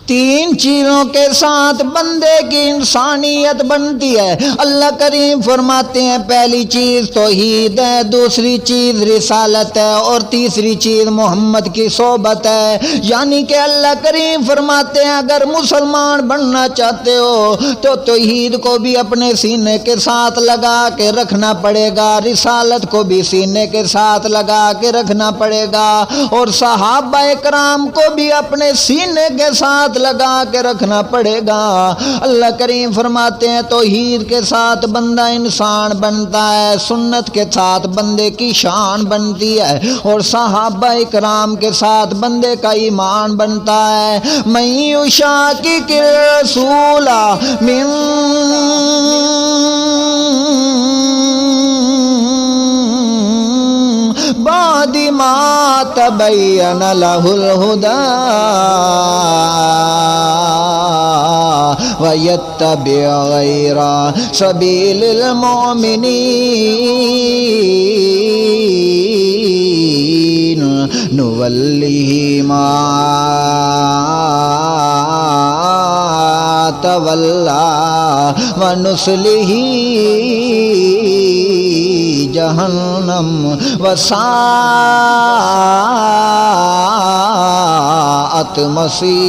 تین چیزوں کے ساتھ بندے کی انسانیت بنتی ہے۔ اللہ کریم فرماتے ہیں پہلی چیز توحید ہے، دوسری چیز رسالت ہے، اور تیسری چیز محمد کی صحبت ہے۔ یعنی کہ اللہ کریم فرماتے ہیں اگر مسلمان بننا چاہتے ہو تو توحید کو بھی اپنے سینے کے ساتھ لگا کے رکھنا پڑے گا، رسالت کو بھی سینے کے ساتھ لگا کے رکھنا پڑے گا، اور صحابہ کرام کو بھی اپنے سینے کے ساتھ لگا کے رکھنا پڑے گا۔ اللہ کریم فرماتے ہیں توحید کے ساتھ بندہ انسان بنتا ہے، سنت کے ساتھ بندے کی شان بنتی ہے، اور صحابہ کرام کے ساتھ بندے کا ایمان بنتا ہے۔ من یشاقق الرسول من بعد ما تبین له الہدی وَيَتَّبِعْ غَيْرَ سَبِيلِ الْمُؤْمِنِينَ نُوَلِّهِ مَا تَوَلَّى وَنُصْلِهِ جہنم وساءت مصیرا۔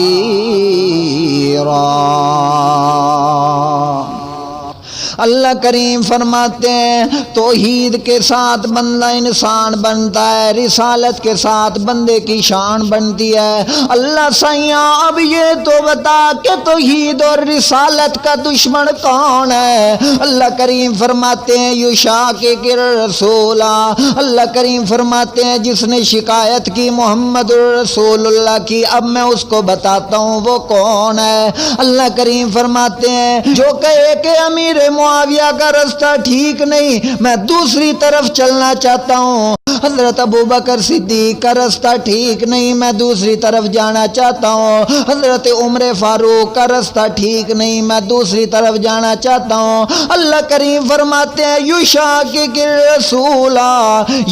اللہ کریم فرماتے ہیں توحید کے ساتھ بندہ انسان بنتا ہے، رسالت کے ساتھ بندے کی شان بنتی ہے۔ اللہ سیاں اب یہ تو بتا کہ توحید اور رسالت کا دشمن کون ہے؟ اللہ کریم فرماتے ہیں یشاقق الرسول، اللہ کریم فرماتے ہیں جس نے شکایت کی محمد رسول اللہ کی، اب میں اس کو بتاتا ہوں وہ کون ہے۔ اللہ کریم فرماتے ہیں جو کہے کہ امیر معاویہ کا رستہ ٹھیک نہیں، میں دوسری طرف چلنا چاہتا ہوں، حضرت ابوبکر صدیق کا رستہ ٹھیک نہیں، میں دوسری طرف جانا چاہتا ہوں، حضرت عمر فاروق کا رستہ ٹھیک نہیں، میں دوسری طرف جانا چاہتا ہوں۔ اللہ کریم فرماتے ہیں یشاقق الرسول،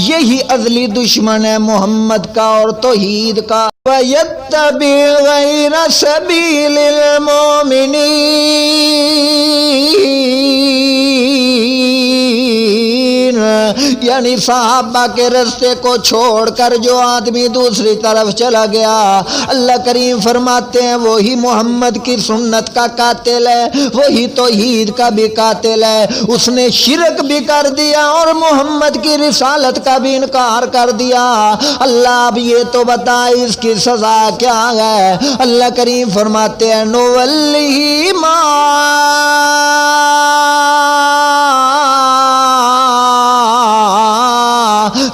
یہی ازلی دشمن ہے محمد کا اور توحید کا۔ وَيَتَّبِعْ غَيْرَ سَبِيلِ الْمُؤْمِنِينَ، یعنی صحابہ کے رستے کو چھوڑ کر جو آدمی دوسری طرف چلا گیا، اللہ کریم فرماتے ہیں وہی محمد کی سنت کا قاتل ہے، وہی توحید کا بھی قاتل ہے۔ اس نے شرک بھی کر دیا اور محمد کی رسالت کا بھی انکار کر دیا۔ اللہ اب یہ تو بتا اس کی سزا کیا ہے؟ اللہ کریم فرماتے ہیں نوَلِّهِ مَا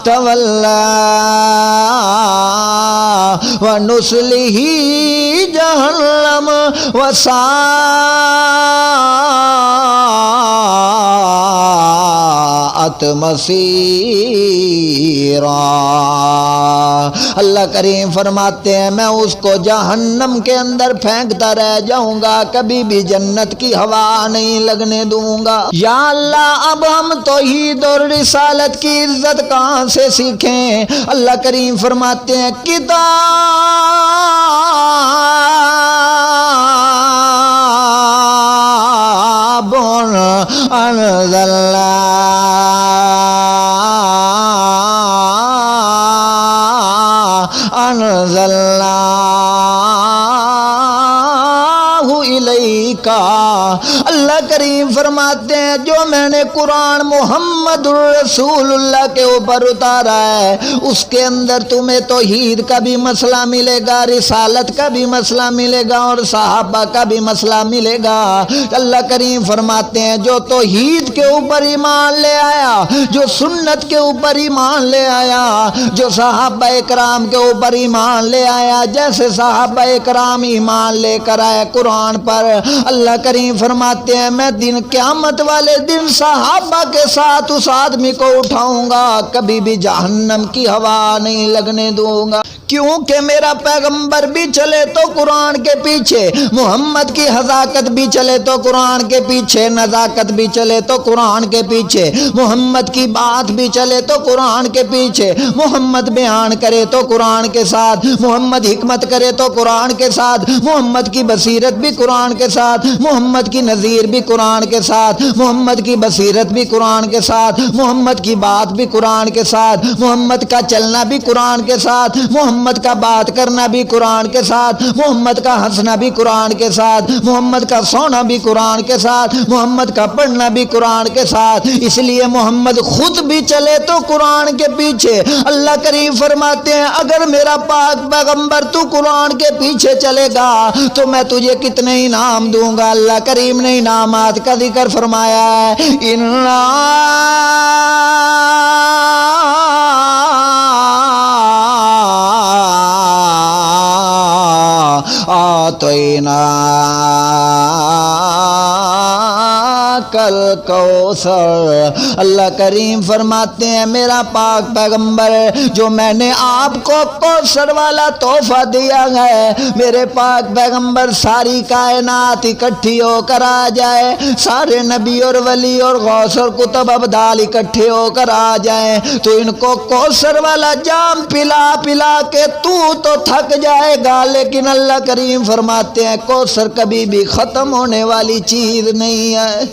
تَوَلَّى وَنُصْلِهِ جَهَنَّمَ وَسَاءَتْ مَصِيرًا۔ اللہ کریم فرماتے ہیں میں اس کو جہنم کے اندر پھینکتا رہ جاؤں گا، کبھی بھی جنت کی ہوا نہیں لگنے دوں گا۔ یا اللہ اب ہم توحید اور رسالت کی عزت کہاں سے سیکھیں؟ اللہ کریم فرماتے ہیں کتاب انزلناہ الیکا، اللہ کریم فرماتے ہیں جو میں نے قرآن محمد رسول اللہ کے اوپر اتارا ہے اس کے اندر تمہیں توحید کا بھی مسئلہ ملے گا، رسالت کا بھی مسئلہ ملے گا، اور صحابہ کا بھی مسئلہ ملے گا۔ اللہ کریم فرماتے ہیں جو توحید کے اوپر ایمان لے آیا، جو سنت کے اوپر ایمان لے آیا، جو صحابہ کرام کے اوپر ایمان لے آیا، جیسے صحابہ کرام ایمان لے کر آئے قرآن پر، اللہ کریم فرماتے ہیں میں دن قیامت والے دن صحابہ کے ساتھ اس آدمی کو اٹھاؤں گا، کبھی بھی جہنم کی ہوا نہیں لگنے دوں گا، کیونکہ میرا پیغمبر بھی چلے تو قرآن کے پیچھے، محمد کی حذاقت بھی چلے تو قرآن کے پیچھے، نزاکت بھی چلے تو قرآن کے پیچھے، محمد کی بات بھی چلے تو قرآن کے پیچھے، محمد بیان کرے تو قرآن کے ساتھ، محمد حکمت کرے تو قرآن کے ساتھ، محمد کی بصیرت بھی قرآن کے ساتھ، محمد کی نظیر بھی قرآن کے ساتھ، محمد کی بصیرت بھی قرآن کے ساتھ، محمد کی بات بھی قرآن کے ساتھ، محمد کا چلنا بھی قرآن کے ساتھ، محمد کا بات کرنا بھی قرآن کے ساتھ، محمد کا ہنسنا بھی قرآن کے ساتھ، محمد کا سونا بھی قرآن کے ساتھ، محمد کا پڑھنا بھی قرآن کے ساتھ، اس لیے محمد خود بھی چلے تو قرآن کے پیچھے۔ اللہ کریم فرماتے ہیں اگر میرا پاک پیغمبر تو قرآن کے پیچھے چلے گا تو میں تجھے کتنے انعام دوں گا۔ اللہ کریم نے انعامات کا ذکر فرمایا ہے، آتینا کل کوثر۔ اللہ کریم فرماتے ہیں میرا پاک پیغمبر جو میں نے آپ کو کوثر والا تحفہ دیا ہے، میرے پاک پیغمبر ساری کائنات اکٹھی ہو کر آ جائے، سارے نبی اور ولی اور غوث اور کتب ابدال اکٹھے ہو کر آ جائیں تو ان کو کوثر والا جام پلا پلا کے تو تھک جائے گا، لیکن اللہ کریم فرماتے ہیں کوثر کبھی بھی ختم ہونے والی چیز نہیں ہے۔